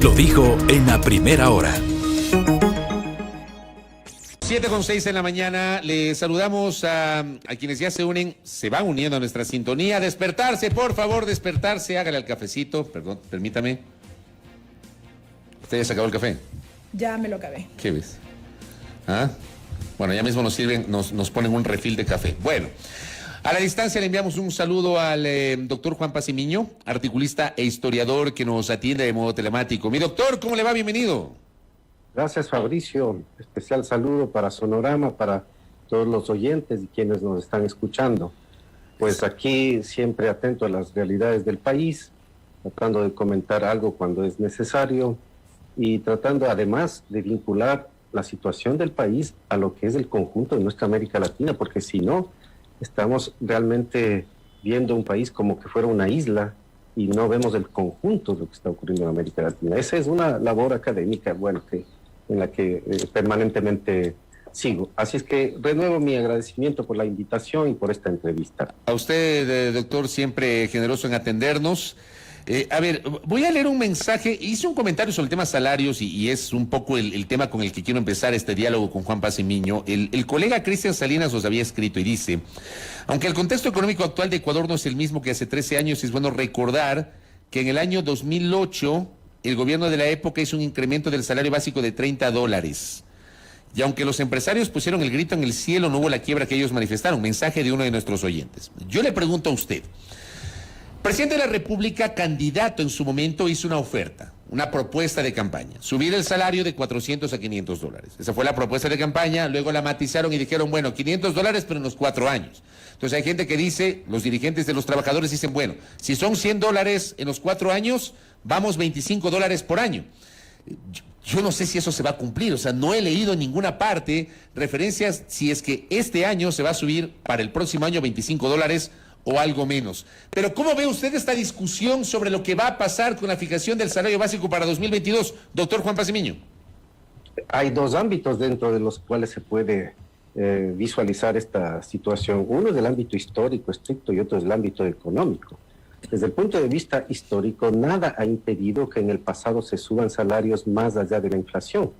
Lo dijo en la primera hora. 7:06 en la mañana, le saludamos a quienes ya se unen, se van uniendo a nuestra sintonía. Despertarse, por favor, despertarse, hágale al cafecito, perdón, permítame. ¿Usted ya se acabó el café? Ya me lo acabé. ¿Qué ves? ¿Ah? Bueno, ya mismo nos sirven, nos ponen un refil de café. Bueno, a la distancia le enviamos un saludo al doctor Juan Pacimiño, articulista e historiador que nos atiende de modo telemático. Mi doctor, ¿cómo le va? Bienvenido. Gracias, Fabricio. Especial saludo para Sonorama, para todos los oyentes y quienes nos están escuchando. Pues aquí siempre atento a las realidades del país, tratando de comentar algo cuando es necesario y tratando además de vincular la situación del país a lo que es el conjunto de nuestra América Latina, porque si no, estamos realmente viendo un país como que fuera una isla y no vemos el conjunto de lo que está ocurriendo en América Latina. Esa es una labor académica, bueno, en la que permanentemente sigo. Así es que renuevo mi agradecimiento por la invitación y por esta entrevista. A usted, doctor, siempre generoso en atendernos. A ver, voy a leer un mensaje. Hice un comentario sobre el tema salarios y es un poco el tema con el que quiero empezar este diálogo con Juan Pacimiño. El colega Cristian Salinas os había escrito y dice: aunque el contexto económico actual de Ecuador no es el mismo que hace 13 años, es bueno recordar que en el año 2008 el gobierno de la época hizo un incremento del salario básico de $30. Y aunque los empresarios pusieron el grito en el cielo, no hubo la quiebra que ellos manifestaron. Mensaje de uno de nuestros oyentes. Yo le pregunto a usted. Presidente de la República, candidato en su momento, hizo una oferta, una propuesta de campaña, subir el salario de $400 a $500. Esa fue la propuesta de campaña, luego la matizaron y dijeron, bueno, $500, pero en los 4 años. Entonces hay gente que dice, los dirigentes de los trabajadores dicen, bueno, si son $100 en los 4 años, vamos $25 por año. Yo no sé si eso se va a cumplir, o sea, no he leído en ninguna parte referencias si es que este año se va a subir para el próximo año $25 o algo menos. Pero ¿cómo ve usted esta discusión sobre lo que va a pasar con la fijación del salario básico para 2022, doctor Juan Pacimiño? Hay dos ámbitos dentro de los cuales se puede visualizar esta situación. Uno es el ámbito histórico estricto y otro es el ámbito económico. Desde el punto de vista histórico, nada ha impedido que en el pasado se suban salarios más allá de la inflación.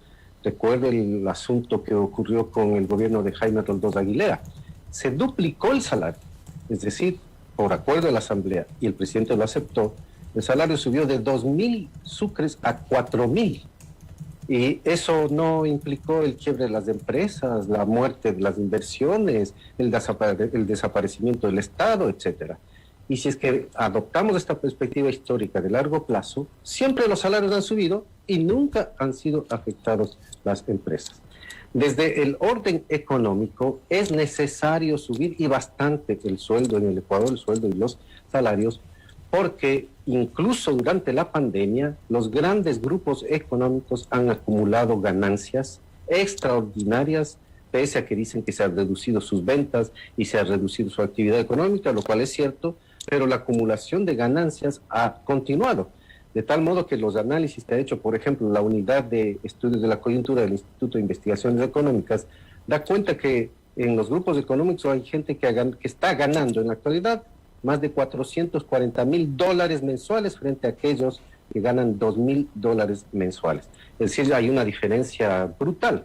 Recuerde el asunto que ocurrió con el gobierno de Jaime Roldós Aguilera. Se duplicó el salario. Es decir, por acuerdo de la Asamblea, y el presidente lo aceptó, el salario subió de 2.000 sucres a 4.000. Y eso no implicó el quiebre de las empresas, la muerte de las inversiones, el desaparecimiento del Estado, etcétera. Y si es que adoptamos esta perspectiva histórica de largo plazo, siempre los salarios han subido y nunca han sido afectados las empresas. Desde el orden económico es necesario subir y bastante el sueldo en el Ecuador, el sueldo y los salarios, porque incluso durante la pandemia los grandes grupos económicos han acumulado ganancias extraordinarias, pese a que dicen que se han reducido sus ventas y se ha reducido su actividad económica, lo cual es cierto, pero la acumulación de ganancias ha continuado. De tal modo que los análisis que ha hecho, por ejemplo, la Unidad de Estudios de la Coyuntura del Instituto de Investigaciones Económicas, da cuenta que en los grupos económicos hay gente que está ganando en la actualidad más de $440.000 mensuales frente a aquellos que ganan $2.000 mensuales. Es decir, hay una diferencia brutal.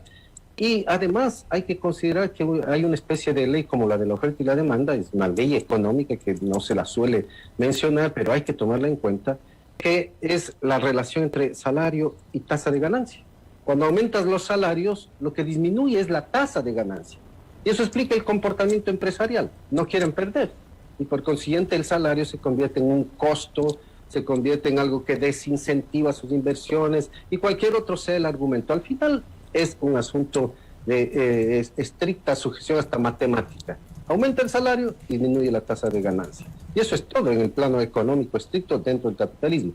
Y además hay que considerar que hay una especie de ley como la de la oferta y la demanda, es una ley económica que no se la suele mencionar, pero hay que tomarla en cuenta, que es la relación entre salario y tasa de ganancia. Cuando aumentas los salarios, lo que disminuye es la tasa de ganancia. Y eso explica el comportamiento empresarial. No quieren perder. Y por consiguiente el salario se convierte en un costo, se convierte en algo que desincentiva sus inversiones y cualquier otro sea el argumento. Al final es un asunto de estricta sujeción hasta matemática. Aumenta el salario, disminuye la tasa de ganancia. Y eso es todo en el plano económico estricto dentro del capitalismo.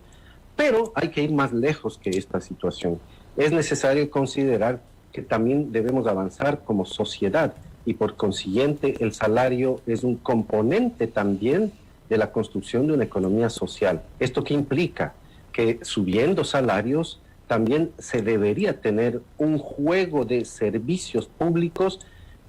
Pero hay que ir más lejos que esta situación. Es necesario considerar que también debemos avanzar como sociedad y por consiguiente el salario es un componente también de la construcción de una economía social. ¿Esto qué implica? Que subiendo salarios también se debería tener un juego de servicios públicos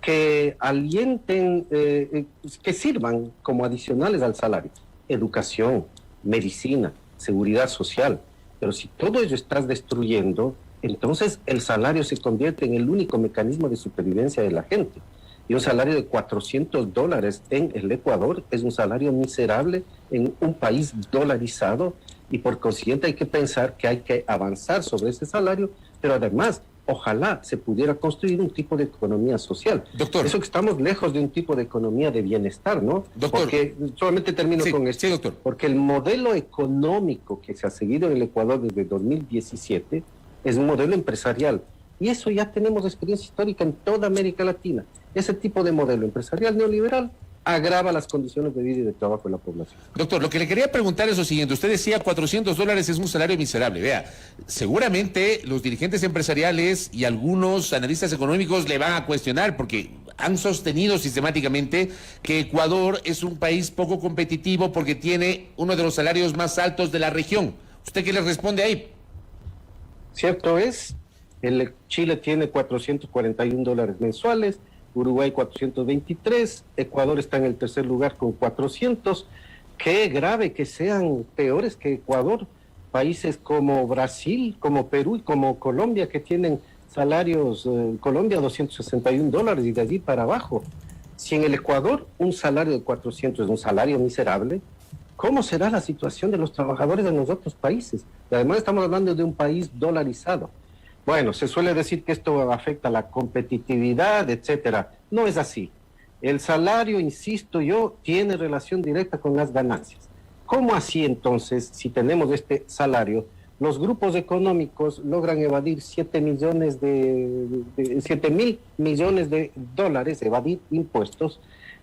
que alienten, que sirvan como adicionales al salario. Educación, medicina, seguridad social. Pero si todo ello estás destruyendo, entonces el salario se convierte en el único mecanismo de supervivencia de la gente. Y un salario de $400 en el Ecuador es un salario miserable en un país dolarizado, y por consiguiente hay que pensar que hay que avanzar sobre ese salario, pero además ojalá se pudiera construir un tipo de economía social. Doctor. Eso que estamos lejos de un tipo de economía de bienestar, ¿no? Doctor. Porque solamente termino con esto. Sí, doctor. Porque el modelo económico que se ha seguido en el Ecuador desde 2017 es un modelo empresarial. Y eso ya tenemos experiencia histórica en toda América Latina. Ese tipo de modelo empresarial neoliberal agrava las condiciones de vida y de trabajo de la población. Doctor, lo que le quería preguntar es lo siguiente. Usted decía $400 es un salario miserable. Vea, seguramente los dirigentes empresariales y algunos analistas económicos le van a cuestionar porque han sostenido sistemáticamente que Ecuador es un país poco competitivo porque tiene uno de los salarios más altos de la región. ¿Usted qué le responde ahí? Cierto es, Chile tiene $441 mensuales, Uruguay 423, Ecuador está en el tercer lugar con 400. Qué grave que sean peores que Ecuador países como Brasil, como Perú y como Colombia, que tienen salarios, Colombia $261 y de allí para abajo. Si en el Ecuador un salario de 400 es un salario miserable, ¿cómo será la situación de los trabajadores en los otros países? Y además estamos hablando de un país dolarizado. Bueno, se suele decir que esto afecta la competitividad, etcétera. No es así. El salario, insisto yo, tiene relación directa con las ganancias. ¿Cómo así entonces, si tenemos este salario, los grupos económicos logran evadir 7 mil millones de dólares, evadir impuestos,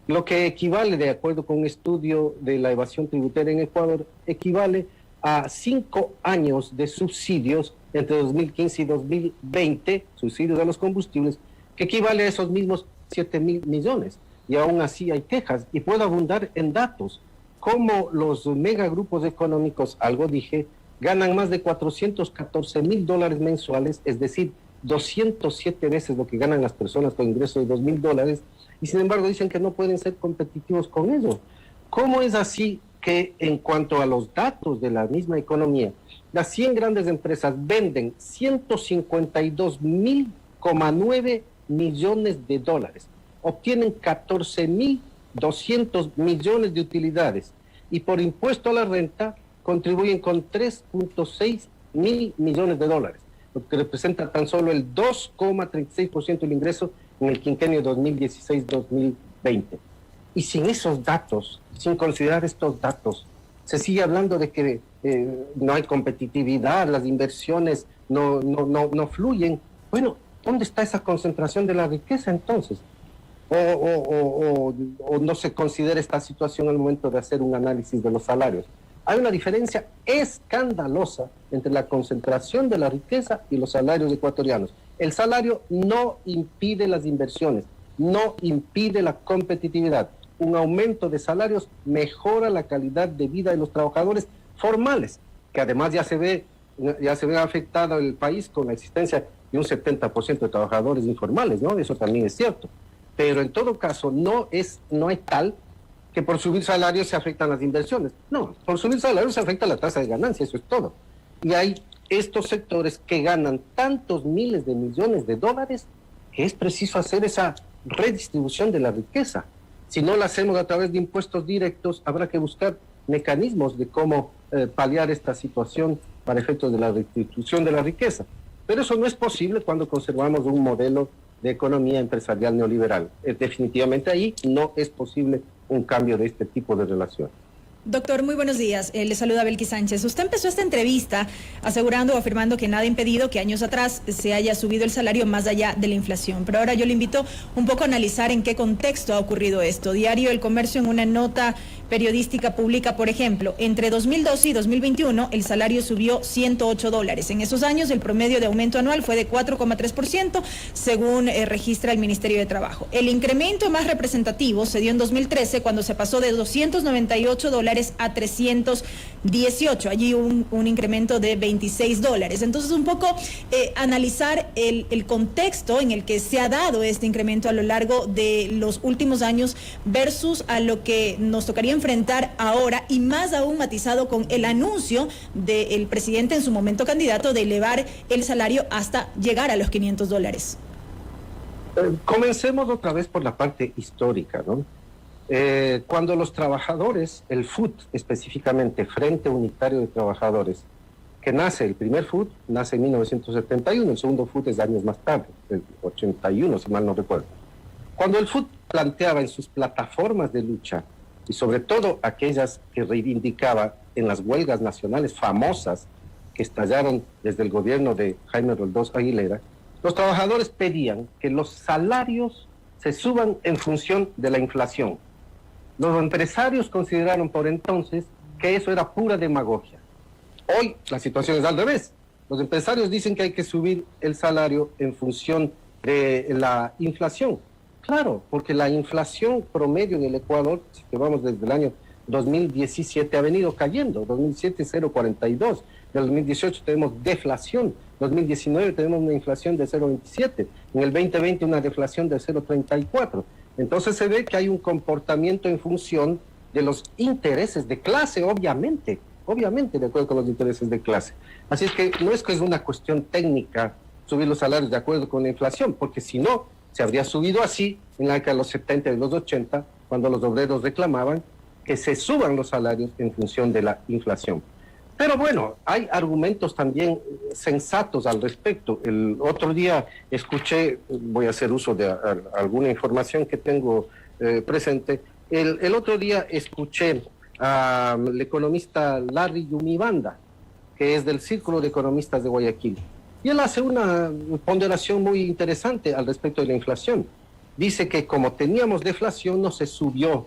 lo que equivale, de acuerdo con un estudio de la evasión tributaria en Ecuador, equivale a 5 años de subsidios entre 2015 y 2020, subsidios a los combustibles, que equivale a esos mismos 7 mil millones. Y aún así hay quejas, y puedo abundar en datos, como los megagrupos económicos, algo dije, ganan más de $414,000 mensuales, es decir, 207 veces lo que ganan las personas con ingresos de $2,000, y sin embargo dicen que no pueden ser competitivos con eso. ¿Cómo es así que en cuanto a los datos de la misma economía, las 100 grandes empresas venden 152,9 millones de dólares, obtienen 14,200 millones de utilidades y por impuesto a la renta contribuyen con 3,6 mil millones de dólares, lo que representa tan solo el 2,36% del ingreso en el quinquenio 2016-2020? Y sin esos datos, sin considerar estos datos, se sigue hablando de que no hay competitividad, las inversiones no fluyen. Bueno, ¿dónde está esa concentración de la riqueza entonces? O no se considera esta situación al momento de hacer un análisis de los salarios. Hay una diferencia escandalosa entre la concentración de la riqueza y los salarios ecuatorianos. El salario no impide las inversiones, no impide la competitividad. Un aumento de salarios mejora la calidad de vida de los trabajadores formales, que además ya se ve afectado el país con la existencia de un 70% de trabajadores informales, ¿no? Eso también es cierto. Pero en todo caso no es tal que por subir salarios se afectan las inversiones. No, por subir salarios se afecta la tasa de ganancia, eso es todo. Y hay estos sectores que ganan tantos miles de millones de dólares que es preciso hacer esa redistribución de la riqueza. Si no la hacemos a través de impuestos directos, habrá que buscar mecanismos de cómo paliar esta situación para efectos de la redistribución de la riqueza. Pero eso no es posible cuando conservamos un modelo de economía empresarial neoliberal. Definitivamente ahí no es posible un cambio de este tipo de relación. Doctor, muy buenos días. Le saluda Belkis Sánchez. Usted empezó esta entrevista asegurando o afirmando que nada ha impedido que años atrás se haya subido el salario más allá de la inflación. Pero ahora yo le invito un poco a analizar en qué contexto ha ocurrido esto. Diario El Comercio, en una nota periodística, publica, por ejemplo, entre 2012 y 2021 el salario subió $108. En esos años el promedio de aumento anual fue de 4,3%, según registra el Ministerio de Trabajo. El incremento más representativo se dio en 2013, cuando se pasó de $298 a 318, allí un incremento de $26. Entonces un poco analizar el contexto en el que se ha dado este incremento a lo largo de los últimos años versus a lo que nos tocaría enfrentar enfrentar ahora y más aún matizado con el anuncio del presidente en su momento candidato de elevar el salario hasta llegar a los $500? Comencemos otra vez por la parte histórica, ¿no? Cuando los trabajadores, el FUT específicamente, Frente Unitario de Trabajadores, que nace, el primer FUT nace en 1971, el segundo FUT es años más tarde, el 81, si mal no recuerdo. Cuando el FUT planteaba en sus plataformas de lucha, y sobre todo aquellas que reivindicaba en las huelgas nacionales famosas que estallaron desde el gobierno de Jaime Roldós Aguilera, los trabajadores pedían que los salarios se suban en función de la inflación. Los empresarios consideraron por entonces que eso era pura demagogia. Hoy la situación es al revés. Los empresarios dicen que hay que subir el salario en función de la inflación. Claro, porque la inflación promedio en el Ecuador, si vamos desde el año 2017, ha venido cayendo. 2007 0,42. En 2018 tenemos deflación. 2019 tenemos una inflación de 0,27. En el 2020 una deflación de 0,34. Entonces se ve que hay un comportamiento en función de los intereses de clase, obviamente, de acuerdo con los intereses de clase. Así es que no es que es una cuestión técnica subir los salarios de acuerdo con la inflación, porque si no, se habría subido así en la década de los 70 y de los 80, cuando los obreros reclamaban que se suban los salarios en función de la inflación. Pero bueno, hay argumentos también sensatos al respecto. El otro día escuché, voy a hacer uso de alguna información que tengo presente, el otro día escuché al economista Larry Yumibanda, que es del Círculo de Economistas de Guayaquil, y él hace una ponderación muy interesante al respecto de la inflación. Dice que como teníamos deflación no se subió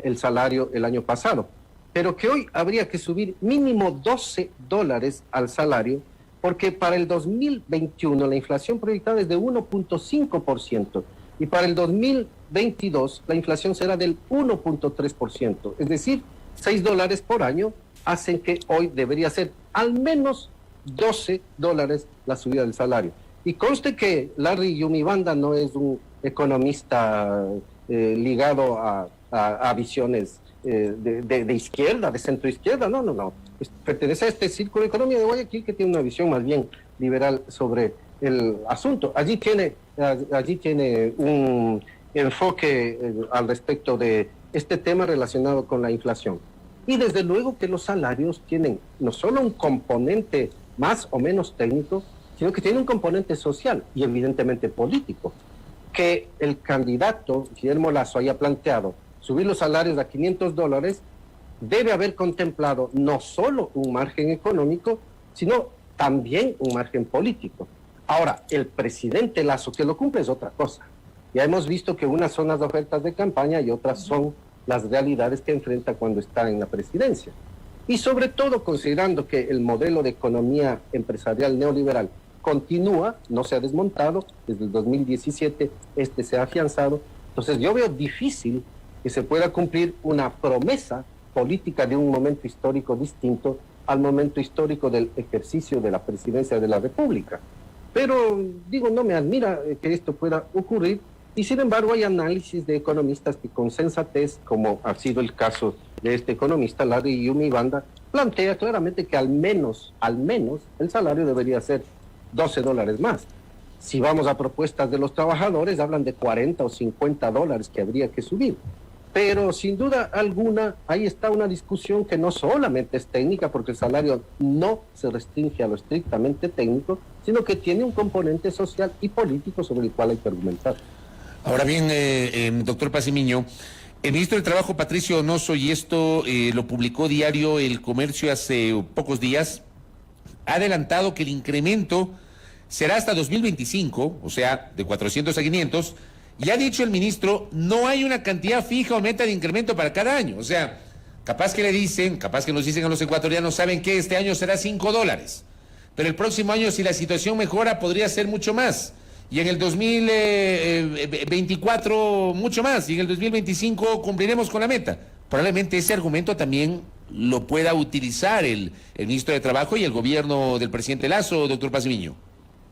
el salario el año pasado, pero que hoy habría que subir mínimo $12 al salario, porque para el 2021 la inflación proyectada es de 1.5% y para el 2022 la inflación será del 1.3%, es decir, $6 por año hacen que hoy debería ser al menos $12 la subida del salario. Y conste que Larry Yumibanda no es un economista ligado a visiones de izquierda, de centro izquierda, no. Pertenece a este Círculo de Economía de Guayaquil que tiene una visión más bien liberal sobre el asunto. Allí tiene un enfoque al respecto de este tema relacionado con la inflación. Y desde luego que los salarios tienen no solo un componente más o menos técnico, sino que tiene un componente social y evidentemente político. Que el candidato Guillermo Lasso haya planteado subir los salarios a $500 debe haber contemplado no solo un margen económico, sino también un margen político. Ahora, el presidente Lasso que lo cumple es otra cosa. Ya hemos visto que unas son las ofertas de campaña y otras son las realidades que enfrenta cuando está en la presidencia. Y sobre todo considerando que el modelo de economía empresarial neoliberal continúa, no se ha desmontado, desde el 2017 se ha afianzado, entonces yo veo difícil que se pueda cumplir una promesa política de un momento histórico distinto al momento histórico del ejercicio de la presidencia de la República. Pero digo, no me admira que esto pueda ocurrir, y sin embargo hay análisis de economistas que con sensatez, como ha sido el caso de este economista Larry Yumibanda, plantea claramente que al menos el salario debería ser $12 más. Si vamos a propuestas de los trabajadores, hablan de $40 o $50 que habría que subir. Pero sin duda alguna, ahí está una discusión que no solamente es técnica, porque el salario no se restringe a lo estrictamente técnico, sino que tiene un componente social y político sobre el cual hay que argumentar. Ahora bien, doctor Pacimiño, el ministro del Trabajo, Patricio Donoso, y esto lo publicó diario El Comercio hace pocos días, ha adelantado que el incremento será hasta 2025, o sea, de 400 a 500, y ha dicho el ministro, no hay una cantidad fija o meta de incremento para cada año, o sea, capaz que nos dicen a los ecuatorianos, saben que este año será $5, pero el próximo año, si la situación mejora, podría ser mucho más. Y en el 2024 mucho más, y en el 2025 cumpliremos con la meta. Probablemente ese argumento también lo pueda utilizar el ministro de Trabajo y el gobierno del presidente Lasso, doctor Pacimiño.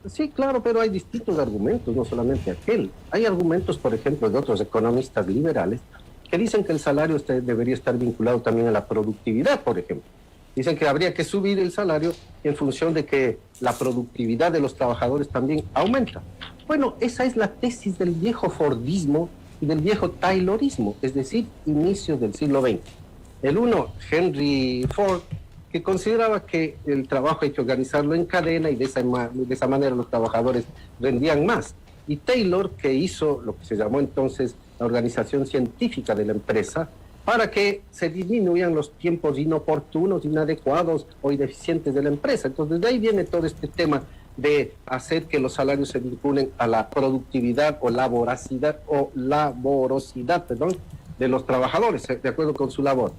Sí, claro, pero hay distintos argumentos, no solamente aquel. Hay argumentos, por ejemplo, de otros economistas liberales que dicen que el salario debería estar vinculado también a la productividad, por ejemplo. Dicen que habría que subir el salario en función de que la productividad de los trabajadores también aumenta. Bueno, esa es la tesis del viejo Fordismo y del viejo Taylorismo, es decir, inicios del siglo XX. El uno, Henry Ford, que consideraba que el trabajo hay que organizarlo en cadena y de esa manera los trabajadores rendían más. Y Taylor, que hizo lo que se llamó entonces la organización científica de la empresa, para que se disminuyan los tiempos inoportunos, inadecuados o ineficientes de la empresa. Entonces, de ahí viene todo este tema de hacer que los salarios se vinculen a la productividad o laborosidad de los trabajadores, de acuerdo con su labor.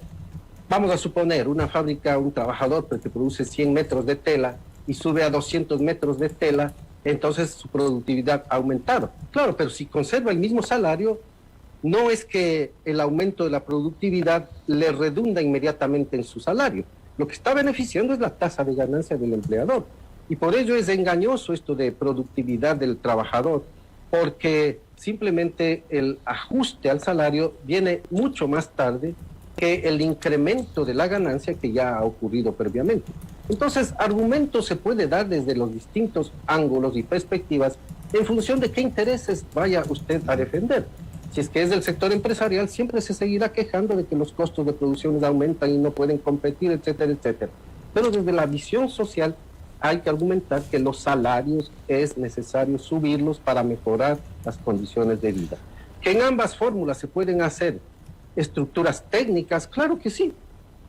Vamos a suponer una fábrica, un trabajador que produce 100 metros de tela y sube a 200 metros de tela, entonces su productividad ha aumentado. Claro, pero si conserva el mismo salario, no es que el aumento de la productividad le redunda inmediatamente en su salario. Lo que está beneficiando es la tasa de ganancia del empleador. Y por ello es engañoso esto de productividad del trabajador, porque simplemente el ajuste al salario viene mucho más tarde que el incremento de la ganancia que ya ha ocurrido previamente. Entonces, argumento se puede dar desde los distintos ángulos y perspectivas en función de qué intereses vaya usted a defender. Si es que es del sector empresarial, siempre se seguirá quejando de que los costos de producción aumentan y no pueden competir, etcétera, etcétera. Pero desde la visión social hay que argumentar que los salarios es necesario subirlos para mejorar las condiciones de vida. Que en ambas fórmulas se pueden hacer estructuras técnicas, claro que sí,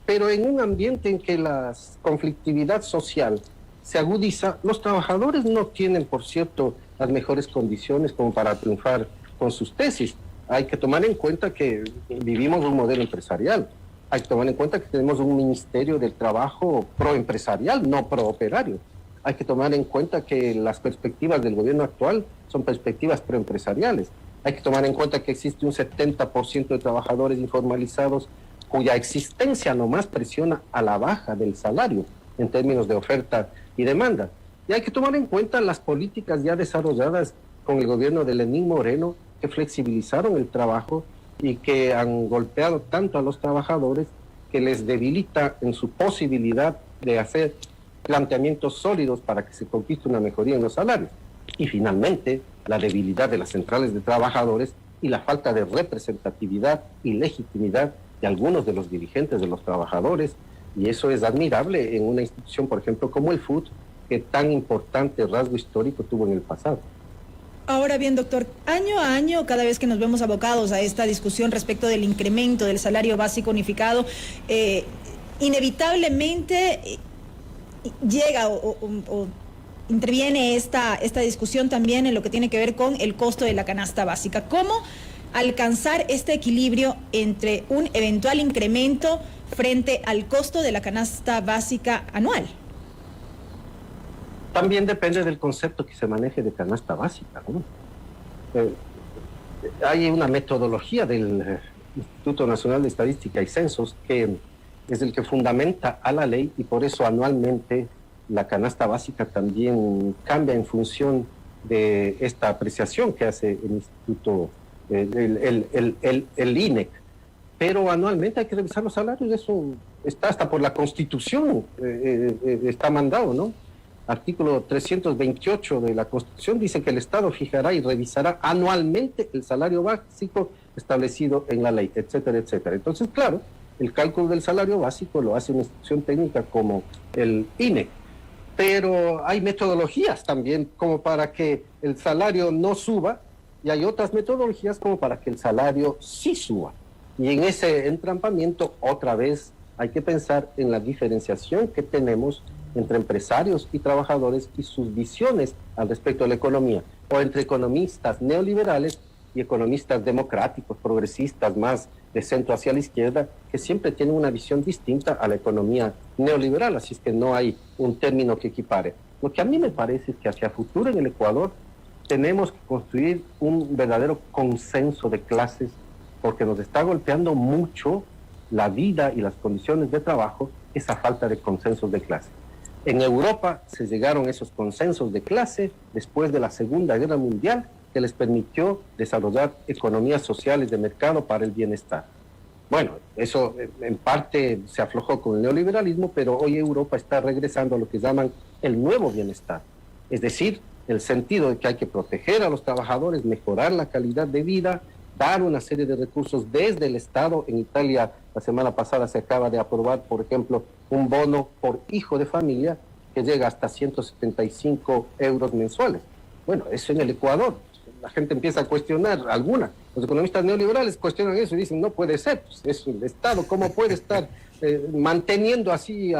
pero en un ambiente en que la conflictividad social se agudiza, los trabajadores no tienen, por cierto, las mejores condiciones como para triunfar con sus tesis. Hay que tomar en cuenta que vivimos un modelo empresarial. Hay que tomar en cuenta que tenemos un Ministerio del Trabajo proempresarial, no prooperario. Hay que tomar en cuenta que las perspectivas del gobierno actual son perspectivas proempresariales. Hay que tomar en cuenta que existe un 70% de trabajadores informalizados cuya existencia nomás presiona a la baja del salario en términos de oferta y demanda. Y hay que tomar en cuenta las políticas ya desarrolladas con el gobierno de Lenín Moreno, que flexibilizaron el trabajo y que han golpeado tanto a los trabajadores que les debilita en su posibilidad de hacer planteamientos sólidos para que se conquiste una mejoría en los salarios. Y finalmente, la debilidad de las centrales de trabajadores y la falta de representatividad y legitimidad de algunos de los dirigentes de los trabajadores, y eso es admirable en una institución, por ejemplo, como el FUT, que tan importante rasgo histórico tuvo en el pasado. Ahora bien, doctor, año a año, cada vez que nos vemos abocados a esta discusión respecto del incremento del salario básico unificado, inevitablemente llega o interviene esta discusión también en lo que tiene que ver con el costo de la canasta básica. ¿Cómo alcanzar este equilibrio entre un eventual incremento frente al costo de la canasta básica anual? También depende del concepto que se maneje de canasta básica, ¿no? Hay una metodología del Instituto Nacional de Estadística y Censos que es el que fundamenta a la ley, y por eso anualmente la canasta básica también cambia en función de esta apreciación que hace el Instituto, el INEC. Pero anualmente hay que revisar los salarios, eso está hasta por la Constitución, está mandado, ¿no? Artículo 328 de la Constitución dice que el Estado fijará y revisará anualmente el salario básico establecido en la ley, etcétera, etcétera. Entonces, claro, el cálculo del salario básico lo hace una institución técnica como el INE, pero hay metodologías también como para que el salario no suba y hay otras metodologías como para que el salario sí suba. Y en ese entrampamiento, otra vez, hay que pensar en la diferenciación que tenemos entre empresarios y trabajadores y sus visiones al respecto de la economía, o entre economistas neoliberales y economistas democráticos, progresistas, más de centro hacia la izquierda, que siempre tienen una visión distinta a la economía neoliberal, así es que no hay un término que equipare. Lo que a mí me parece es que hacia futuro en el Ecuador tenemos que construir un verdadero consenso de clases, porque nos está golpeando mucho la vida y las condiciones de trabajo esa falta de consensos de clase. En Europa se llegaron esos consensos de clase después de la Segunda Guerra Mundial, que les permitió desarrollar economías sociales de mercado para el bienestar. Bueno, eso en parte se aflojó con el neoliberalismo, pero hoy Europa está regresando a lo que llaman el nuevo bienestar. Es decir, el sentido de que hay que proteger a los trabajadores, mejorar la calidad de vida, dar una serie de recursos desde el Estado. En Italia, la semana pasada se acaba de aprobar, por ejemplo, un bono por hijo de familia que llega hasta 175 euros mensuales. Bueno, eso en el Ecuador. La gente empieza a cuestionar, los economistas neoliberales cuestionan eso y dicen, no puede ser, pues es el Estado, ¿cómo puede estar manteniendo así?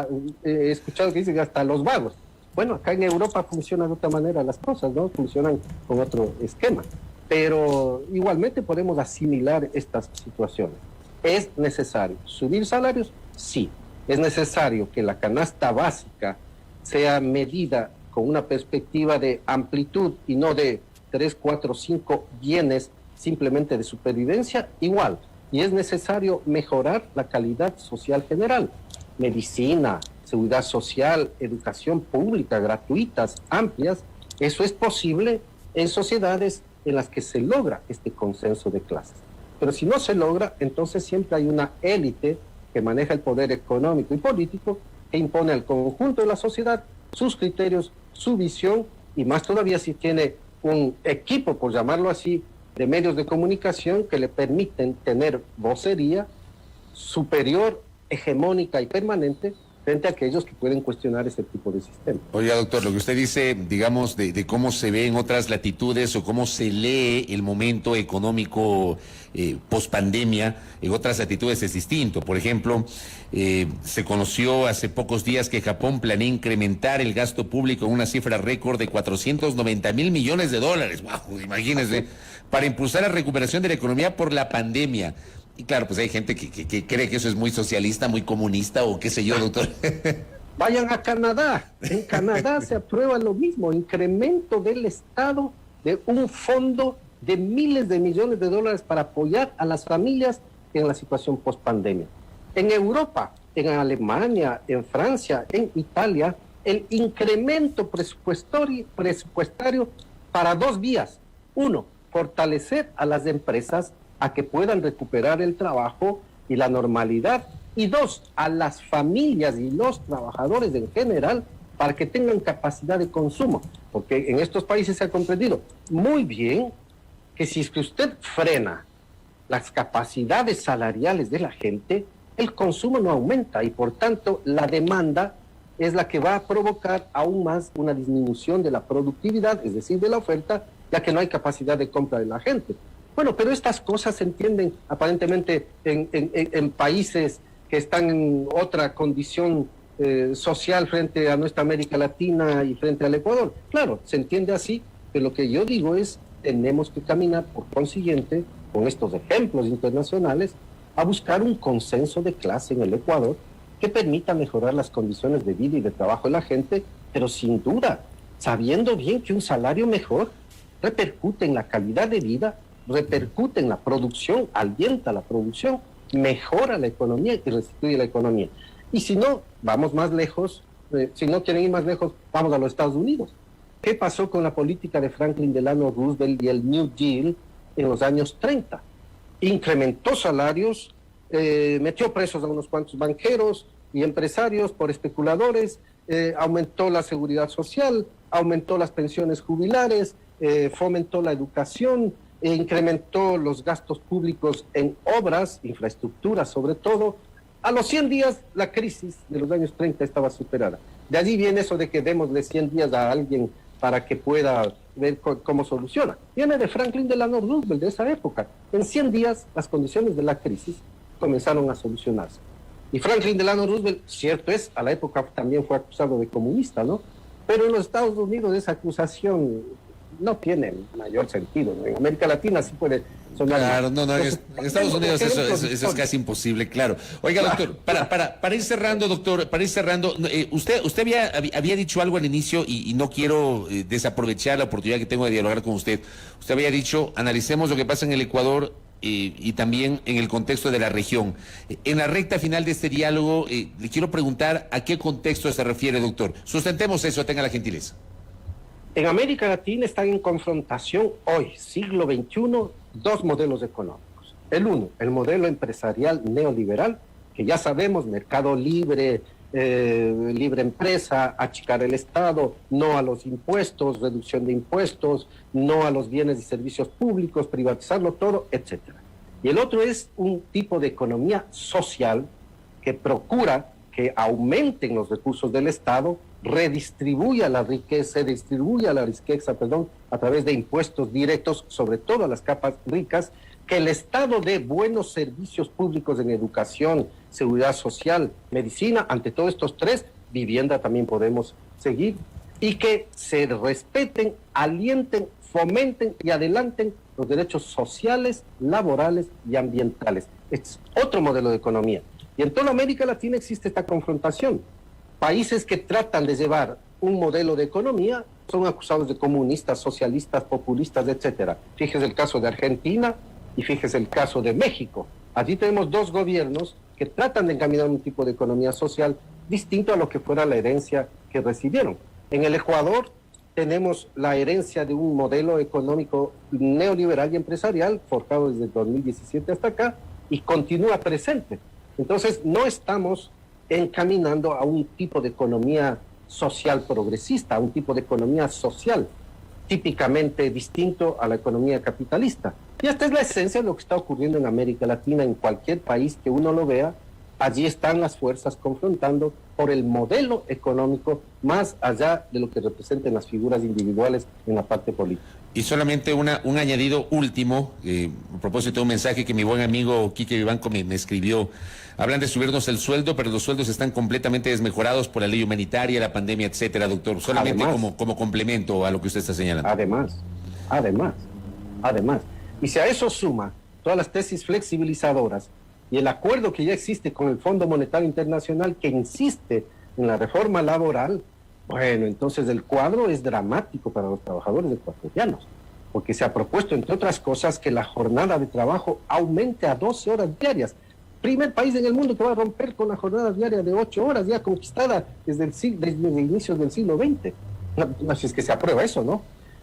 He escuchado que dicen que hasta los vagos. Bueno, acá en Europa funcionan de otra manera las cosas, ¿no? Funcionan con otro esquema. Pero igualmente podemos asimilar estas situaciones. ¿Es necesario subir salarios? Sí. ¿Es necesario que la canasta básica sea medida con una perspectiva de amplitud y no de 3, 4, 5 bienes simplemente de supervivencia? Igual. Y es necesario mejorar la calidad social general. Medicina, seguridad social, educación pública, gratuitas, amplias. Eso es posible en sociedades en las que se logra este consenso de clases. Pero si no se logra, entonces siempre hay una élite que maneja el poder económico y político que impone al conjunto de la sociedad sus criterios, su visión, y más todavía si tiene un equipo, por llamarlo así, de medios de comunicación que le permiten tener vocería superior, hegemónica y permanente frente a aquellos que pueden cuestionar ese tipo de sistema. Oiga, doctor, lo que usted dice, digamos, de cómo se ve en otras latitudes o cómo se lee el momento económico post-pandemia en otras latitudes es distinto. Por ejemplo, se conoció hace pocos días que Japón planea incrementar el gasto público en una cifra récord de $490,000 millones. ¡Wow! Imagínense, para impulsar la recuperación de la economía por la pandemia. Y claro, pues hay gente que cree que eso es muy socialista, muy comunista o qué sé yo, doctor. Vayan a Canadá. En Canadá se aprueba lo mismo, incremento del Estado de un fondo de miles de millones de dólares para apoyar a las familias en la situación post-pandemia. En Europa, en Alemania, en Francia, en Italia, el incremento presupuestario para 2 vías. 1, fortalecer a las empresas a que puedan recuperar el trabajo y la normalidad, y 2, a las familias y los trabajadores en general para que tengan capacidad de consumo, porque en estos países se ha comprendido muy bien que si es que usted frena las capacidades salariales de la gente, el consumo no aumenta y por tanto la demanda es la que va a provocar aún más una disminución de la productividad, es decir, de la oferta, ya que no hay capacidad de compra de la gente. Bueno, pero estas cosas se entienden aparentemente en países que están en otra condición social frente a nuestra América Latina y frente al Ecuador. Claro, se entiende así, pero lo que yo digo es, tenemos que caminar por consiguiente, con estos ejemplos internacionales, a buscar un consenso de clase en el Ecuador que permita mejorar las condiciones de vida y de trabajo de la gente, pero sin duda, sabiendo bien que un salario mejor repercute en la calidad de vida, repercute en la producción, alienta la producción, mejora la economía y restituye la economía. Y si no, vamos más lejos, si no quieren ir más lejos, vamos a los Estados Unidos. ¿Qué pasó con la política de Franklin Delano Roosevelt y el New Deal en los años 30? Incrementó salarios, metió presos a unos cuantos banqueros y empresarios por especuladores, aumentó la seguridad social, aumentó las pensiones jubilares, fomentó la educación, incrementó los gastos públicos en obras, infraestructura sobre todo. A los 100 días la crisis de los años 30 estaba superada. De allí viene eso de que démosle 100 días a alguien para que pueda ver cómo soluciona. Viene de Franklin Delano Roosevelt, de esa época. En 100 días las condiciones de la crisis comenzaron a solucionarse. Y Franklin Delano Roosevelt, cierto es, a la época también fue acusado de comunista, ¿no? Pero en los Estados Unidos esa acusación no tiene mayor sentido, ¿no? En América Latina sí puede sonar. Claro, no, en Estados Unidos eso es casi imposible, claro. Oiga, doctor, para ir cerrando, doctor, usted había dicho algo al inicio y no quiero desaprovechar la oportunidad que tengo de dialogar con usted. Usted había dicho, analicemos lo que pasa en el Ecuador y también en el contexto de la región. En la recta final de este diálogo, le quiero preguntar a qué contexto se refiere, doctor. Sustentemos eso, tenga la gentileza. En América Latina están en confrontación hoy, siglo XXI, 2 modelos económicos. El modelo empresarial neoliberal, que ya sabemos, mercado libre, libre empresa, achicar el Estado, no a los impuestos, reducción de impuestos, no a los bienes y servicios públicos, privatizarlo todo, etcétera. Y el otro es un tipo de economía social que procura que aumenten los recursos del Estado, redistribuya la riqueza, a través de impuestos directos, sobre todo a las capas ricas, que el Estado dé buenos servicios públicos en educación, seguridad social, medicina, ante todos estos tres, vivienda también podemos seguir, y que se respeten, alienten, fomenten y adelanten los derechos sociales, laborales y ambientales. Este es otro modelo de economía. Y en toda América Latina existe esta confrontación. Países que tratan de llevar un modelo de economía son acusados de comunistas, socialistas, populistas, etcétera. Fíjese el caso de Argentina y fíjese el caso de México. Allí tenemos dos gobiernos que tratan de encaminar un tipo de economía social distinto a lo que fuera la herencia que recibieron. En el Ecuador tenemos la herencia de un modelo económico neoliberal y empresarial forjado desde el 2017 hasta acá y continúa presente. Entonces no estamos encaminando a un tipo de economía social progresista, a un tipo de economía social típicamente distinto a la economía capitalista. Y esta es la esencia de lo que está ocurriendo en América Latina, en cualquier país que uno lo vea. Allí están las fuerzas confrontando por el modelo económico más allá de lo que representen las figuras individuales en la parte política. Y solamente un añadido último, a propósito de un mensaje que mi buen amigo Quique Vivanco me escribió. Hablan de subirnos el sueldo, pero los sueldos están completamente desmejorados por la ley humanitaria, la pandemia, etcétera, doctor. Solamente además, como complemento a lo que usted está señalando. Además. Y si a eso suma todas las tesis flexibilizadoras y el acuerdo que ya existe con el Fondo Monetario Internacional que insiste en la reforma laboral, bueno, entonces el cuadro es dramático para los trabajadores ecuatorianos, porque se ha propuesto, entre otras cosas, que la jornada de trabajo aumente a 12 horas diarias. Primer país en el mundo que va a romper con la jornada diaria de 8 horas, ya conquistada desde el inicio del siglo XX. No, si es que se aprueba eso, ¿no?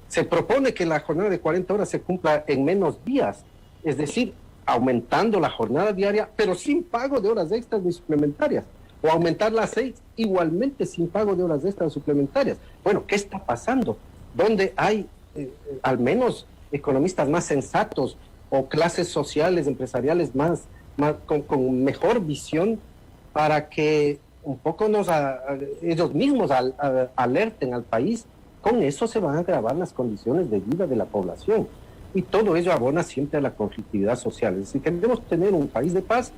Se propone que la jornada de 40 horas se cumpla en menos días, es decir, aumentando la jornada diaria, pero sin pago de horas extras ni suplementarias, o aumentar las 6 igualmente sin pago de horas extras suplementarias. Bueno, ¿qué está pasando? ¿Dónde hay al menos economistas más sensatos o clases sociales, empresariales con mejor visión para que un poco ellos mismos alerten al país? Con eso se van a agravar las condiciones de vida de la población. Y todo ello abona siempre a la conflictividad social. Es decir, queremos tener un país de paz,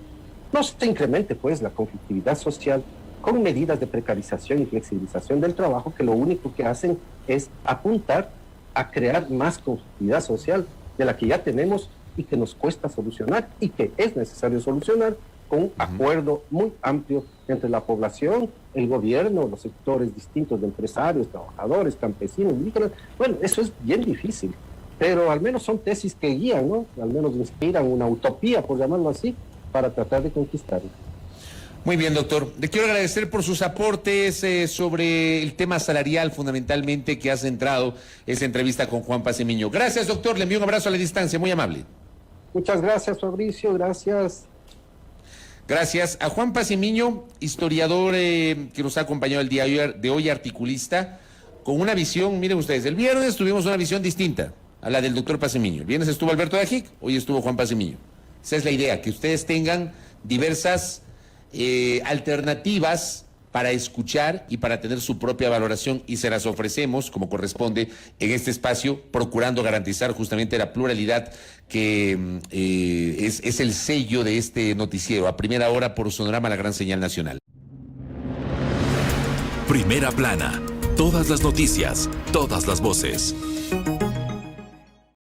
no se incremente pues la conflictividad social con medidas de precarización y flexibilización del trabajo que lo único que hacen es apuntar a crear más conflictividad social de la que ya tenemos y que nos cuesta solucionar y que es necesario solucionar con un acuerdo muy amplio entre la población, el gobierno, los sectores distintos de empresarios, trabajadores, campesinos, indígenas. Bueno, eso es bien difícil, pero al menos son tesis que guían, ¿no? Al menos inspiran una utopía, por llamarlo así, para tratar de conquistarlo. Muy bien, doctor. Le quiero agradecer por sus aportes sobre el tema salarial, fundamentalmente, que ha centrado esa entrevista con Juan Pazmiño. Gracias, doctor. Le envío un abrazo a la distancia. Muy amable. Muchas gracias, Fabricio. Gracias. Gracias a Juan Pazmiño, historiador que nos ha acompañado el día de hoy, articulista, con una visión, miren ustedes, el viernes tuvimos una visión distinta a la del doctor Pazmiño. El viernes estuvo Alberto Dajic, hoy estuvo Juan Pazmiño. Esa es la idea, que ustedes tengan diversas alternativas para escuchar y para tener su propia valoración, y se las ofrecemos como corresponde en este espacio, procurando garantizar justamente la pluralidad que es el sello de este noticiero. A primera hora por Sonorama, la gran señal nacional. Primera plana. Todas las noticias, todas las voces.